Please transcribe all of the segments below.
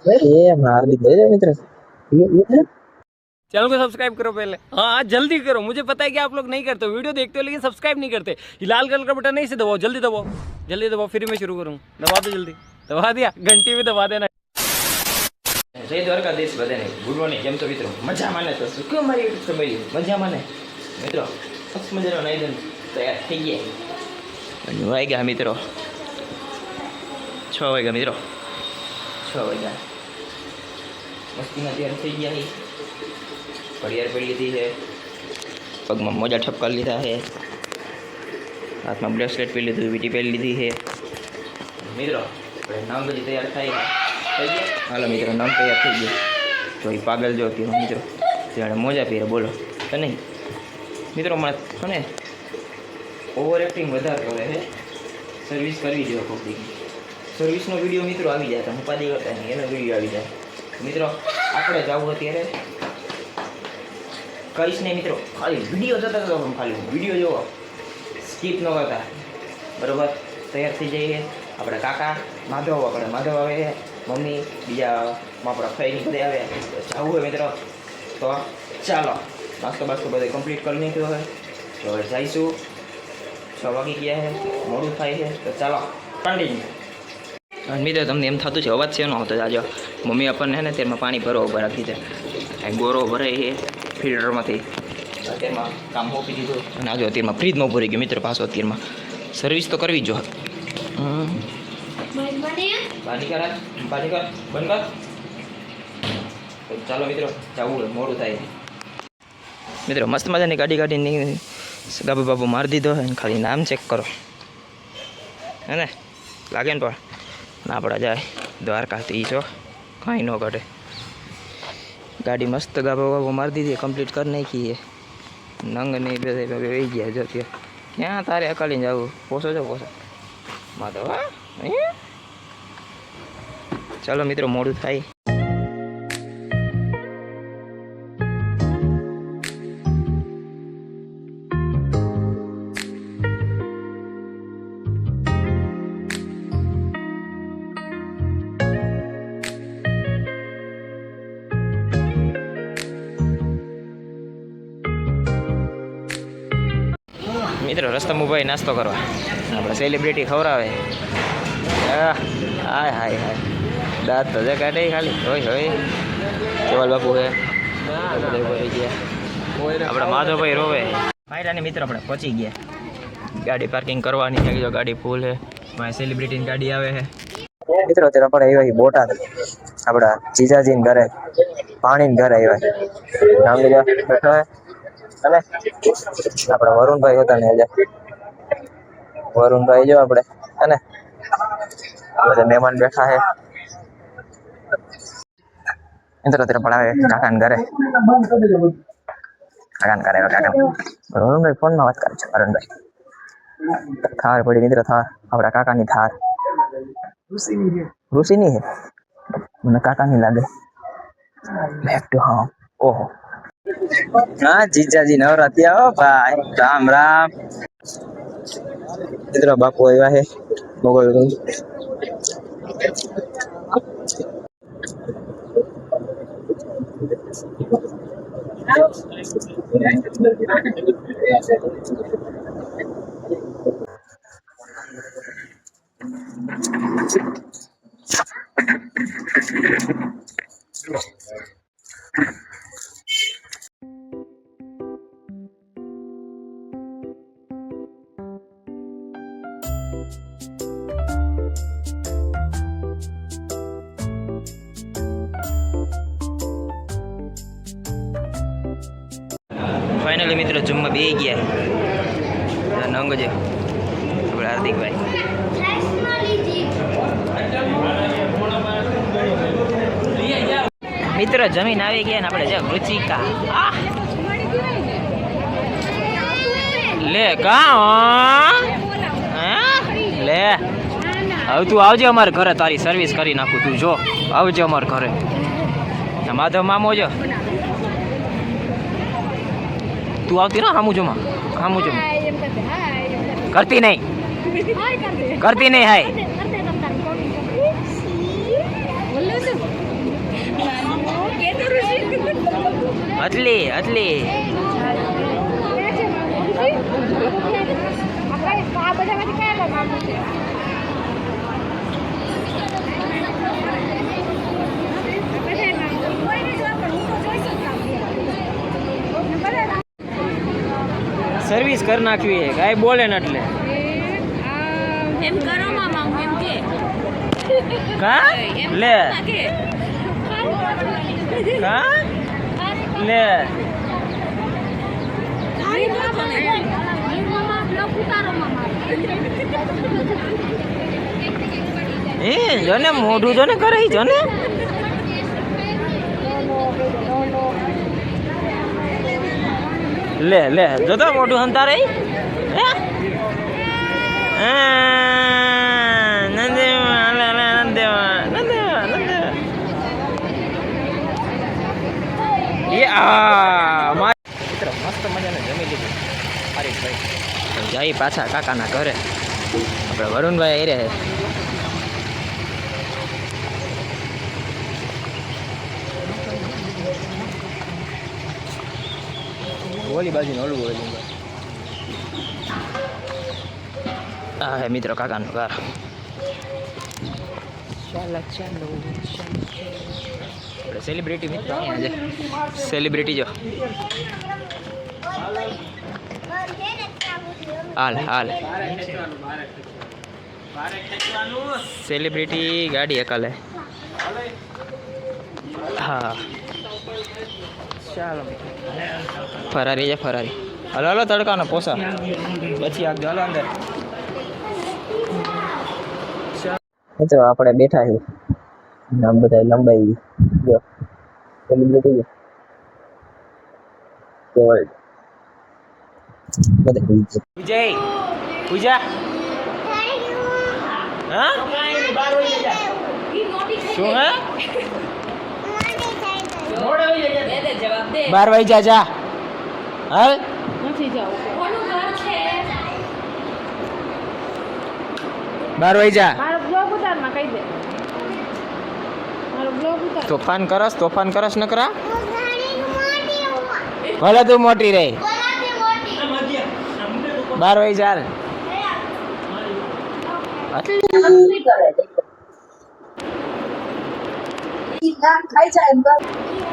ये मार दी गए मित्र। ये चैनल को सब्सक्राइब करो पहले। हाँ जल्दी करो, मुझे पता है कि आप लोग नहीं करते हो, वीडियो देखते हो लेकिन सब्सक्राइब नहीं करते। ये लाल कलर का बटन नहीं से दबाओ, जल्दी दबाओ, जल्दी दबाओ, फिर मैं शुरू करूँ। दबा दो जल्दी, दबा दिया, घंटी भी दबा देना। जय દ્વારકાધીશ બધાને ગુડ મોર્નિંગ, કેમ છો મિત્રો? મજા માને તો શું કેમ મારી યુટ્યુબ ફેમિલી મજા માને મિત્રો? મસ્ત મજાનો નાઈ ધોઈને તૈયાર થઈ ગયા અને વાગ્યા મિત્રો 6 વાગ્યા મિત્રો, 6 વાગ્યા મસ્તીમાં તૈયાર થઈ ગયા છે। ઘડિયાળ પહેરી લીધી છે, પગમાં મોજા ઠપકા લીધા છે, હાથમાં બ્રેસલેટ પહેરી લીધું, વીટી પહેરી લીધી છે મિત્રો। આપણે નામ બધી તૈયાર થઈ ગયા, હાલો મિત્રો નામ તૈયાર થઈ ગયું। તો એ પાગલ જો હતી મિત્રો, જાણે મોજા પહેરે બોલો તો નહીં મિત્રો। મને ઓવર એક્ટિંગ વધારે કરે છે, સર્વિસ કરવી જોઈએ કોઈક સર્વિસનો વિડીયો મિત્રો આવી જાય તો ઉપાધિ કરતા નહીં, એનો વિડીયો આવી જાય મિત્રો। આપણે જવું અત્યારે કહીશ નહીં મિત્રો, ખાલી વિડીયો જોતા હતો, ખાલી વિડીયો જોવો, સ્કીપ ન કરતા બરાબર। તૈયાર થઈ જઈએ આપણે, કાકા માધવ આપણે માધવ આવે છે, મમ્મી બીજા આપણા ફઈની બધે આવે, જવું હોય મિત્રો તો ચાલો। નાસ્તો બાસ્તો બધે કમ્પ્લીટ કરી નાખ્યો હવે, તો હવે જઈશું। 6 વાગી ગયા છે, મોડું થાય છે, તો ચાલો કન્ટિન્યુ। મિત્રો તમને એમ થતું છે અવાજ છે ન આવતો, જાજો મમ્મી આપણને છે ને તેમાં પાણી ભરવા ઉભા રાખી છે, ગોરો ભરાય છે ફિલ્ટરમાંથી, અત્યારમાં કામ મોકલી દીધું અને આજે અત્યારમાં ફ્રીજમાં ભરી ગયું મિત્રો। પાછો અત્યારમાં સર્વિસ તો કરવી જ જોઈએ। બંધ કર। ચાલો મિત્રો જવું મોડું થાય મિત્રો। મસ્ત મજાની ગાડી કાઢીને ગાબુ બાબુ મારી દીધો અને ખાલી નામ ચેક કરો હે ને, લાગે ને પણ આપણા જાય દ્વારકાથી છો કાંઈ ન ઘટે। ગાડી મસ્ત ગાબો બાબો મારી દીધી, કમ્પ્લીટ કરી નાખી, નંગ નહીં બે વહી ગયા જો ત્યાં। ક્યાં તારે અકાલીને જવું? પોસો છો પોસો માધવ? હા ચાલો મિત્રો મોડું થાય। મિત્રો રસ્તામાં ઊભા નાસ્તો કરવા, આપણે સેલિબ્રિટી ખવડાવે, હાય હાય હાય દાંત તો જે કાઢે ખાલી હોય હોય। કેવલ બાપુ હે આપણે માધવભાઈ રોવે માયરાની મિત્રો, આપણે પહોંચી ગયા, ગાડી પાર્કિંગ કરવાની છે, જો ગાડી ફૂલ છે, મારી સેલિબ્રિટીની ગાડી આવે છે મિત્રો। અત્યારે આપણે આવ્યા બોટાદ, આપણા જીજાજીને ઘરે, પાણીને ઘરે આવ્યા નામ લીધા બેઠો હે, અને આપણે વરુણભાઈ હતા ને વરુણભાઈ જો આપણે અને બધા મહેમાન બેઠા છે મિત્રો। અત્યારે પણ આવે કાકાને ઘરે, કાકાને ઘરે કાકા વરુણભાઈ ફોનમાં વાત કરે છે, વરુણભાઈ થાર પડી મિત્રો, થાર આપણા કાકાની થાર ઋષિની છે, મને કાકાની લાગે બેક ટુ હોમ। ઓહો હા જીજાજી નવરાત્રી આવો ભાઈ, રામ રામ મિત્રો। બાપુ આવ્યા છે મોગલ ફાઇનલી મિત્રો જમવા બે ગયા નંગ છે આપણે હાર્દિકભાઈ મિત્રો, જમીન આવી ગયા ને આપણે જે રુચિકા લે કા લે, હવે તું આવજે અમારે ઘરે, તારી સર્વિસ કરી નાખું, તું જો આવજે અમારે ઘરે। માધવ મામો જો તું આવતી ના, હામું જોમાં હામું જોમાં કરતી નહીં, કરતી નહીં હાય અટલી અટલી સર્વિસ કરી નાખવી છે કાંઈ બોલે ને એટલે એમ કરો મામા હું એમ કે કા લે કા લે એ જોને મોઢું જોને કરે જોને લે લે જોતો મોઢું હંતારે મસ્ત મજાને જમી લીધું હરીશભાઈ જઈ પાછા કાકાના ઘરે આપણે વરુણભાઈ એ રહે ઓલી બાજુ ઓલું ઓલી આ હે મિત્રો કાકાનું ઘર ચાલો ચાલો આપણે સેલિબ્રિટી મિત્રો સેલિબ્રિટી જો હાલ હાલ સેલિબ્રિટી ગાડી અકાલે હા ચાલો ફરારી છે ફરારી હલો હલો તડકાનો પોસા પછી આગળ હાલો અંદર મિત્રો આપણે બેઠા છીએ આમ બધા લંબાઈ જો સેલિબ્રિટી જો બધા વિજય પૂજા હા શું હે 12 વાગ્યા જા હાલ નથી જાવ કોનું ઘર છે 12 વાગ્યા મારો બ્લોગ ઉતારમાં કહી દે મારો બ્લોગ ઉતાર તોફાન કરસ ન કરા ભલે તું મોટી રહી 12 વાગ્યા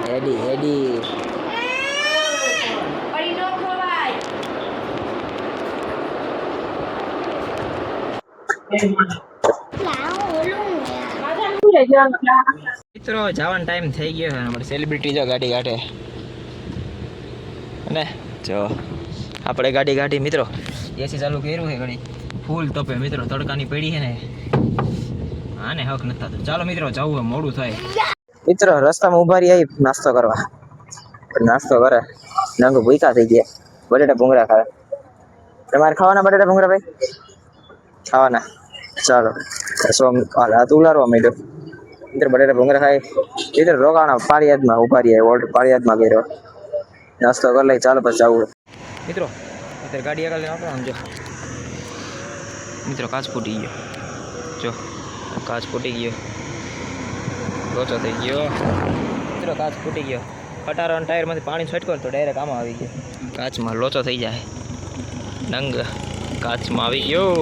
હેડી હેડી પડી નો ખવાય મિત્રો જવાનો ટાઈમ થઈ ગયો છે અમારે સેલિબ્રિટી જો ગાડી કાઢે અને જો આપણે ગાડી મિત્રો એસી ચાલુ કર્યું છે ઘણી ફૂલ તપે મિત્રો તડકાની પડી છે ને આને હક નથી થતું ચાલો મિત્રો જવું મોડું થાય મિત્રો રસ્તામાં ઉભા રહી નાસ્તો કરવા નાસ્તો કરે નંગ ભૂખા થઈ ગયા બટેટા ભૂંગળા ખાવે તમારે ખાવાના બટેટા ભૂંગળા ભાઈ ખાવાના ચાલો હાથ ઉલારવા માંડ્યો મિત્રો બટેટા ભૂંગળા ખાય ઇધર રોકાણા પાળિયાદમાં ઉભા રહ્યા ઓલ્ડ પાળિયાદમાં ગયો નાસ્તો કરી લઈ ચાલો પછી જવું મિત્રો અત્યારે ગાડી આગળ આપણે આમ જો મિત્રો કાચ ફૂટી ગયો જો કાચ ફૂટી ગયો લોચો થઈ ગયો મિત્રો કાચ ફૂટી ગયો ખટારાના ટાયરમાંથી પાણી છટકો તો ડાયરેક્ટ આમાં આવી ગયો કાચમાં લોચો થઈ જાય નંગ કાચમાં આવી ગયો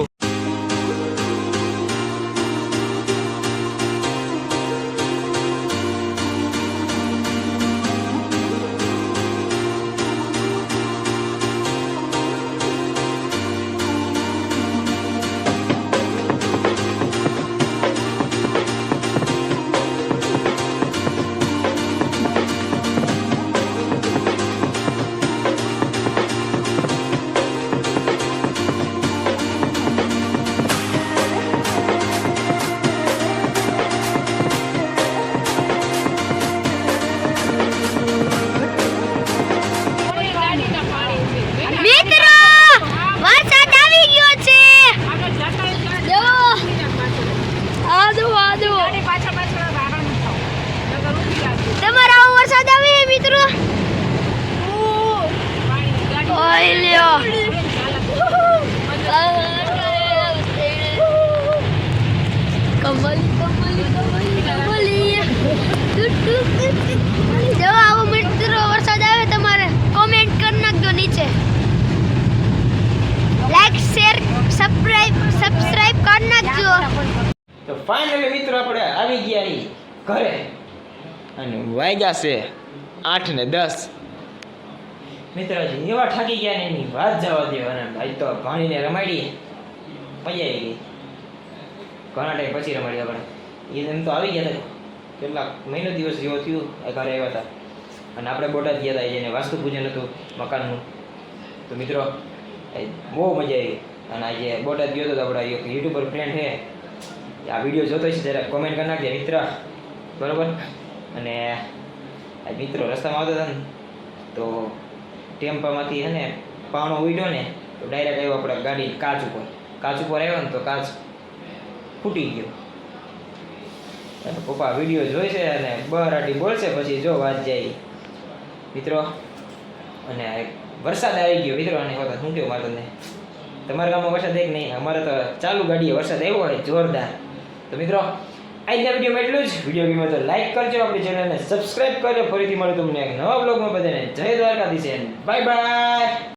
જો આવો મિત્રો વરસાદ આવે ઘરે અને વાગ્યા છે 8:10. મિત્ર હજી એવા થાકી ગયા ને એની વાત જવા દો. અને ભાઈ તો ભાણીને રમાડી મજા આવી ગઈ. ઘણા ટાઈમ પછી રમાડી આપણે. એ એમ તો આવી ગયા હતા કેટલાક મહિનો દિવસ જેવો થયું ઘરે આવ્યા હતા. અને આપણે બોટાદ ગયા હતા જેને વાસ્તુ પૂજન હતું મકાનનું. તો મિત્રો બહુ મજા આવી. અને આજે બોટાદ ગયો હતો તો આપણા એક યુટ્યુબર ફ્રેન્ડ છે આ વિડીયો જોતો છે જરા કોમેન્ટ કરી નાખજે મિત્ર, બરાબર. અને આ મિત્રો રસ્તામાં આવતા હતા ને તો ટેમ્પામાંથી છે ને પાવણો ઉડ્યો ને તો ડાયરેક્ટ આવ્યો આપણા ગાડી કાચ ઉપર આવ્યો ને તો કાચ ફૂટી ગયો. અને પપ્પા વિડીયો જોઈશે અને બરાટી બોલશે પછી જો વાત જાય મિત્રો. અને વરસાદ આવી ગયો મિત્રો. અને વખત શું કહ્યું મારે તમને, તમારા ગામમાં વરસાદ એક નહીં, અમારે તો ચાલુ ગાડીએ વરસાદ આવ્યો હોય જોરદાર. તો મિત્રો આજના વિડીયોમાં એટલું જ. વિડીયો ગમ્યો તો લાઈક કરજો, આપણી ચેનલને સબસ્ક્રાઈબ કરજો. ફરીથી મળ્યું તમને એક નવા બ્લોગમાં. બધાને જય દ્વારકાધીશ, બાય બાય.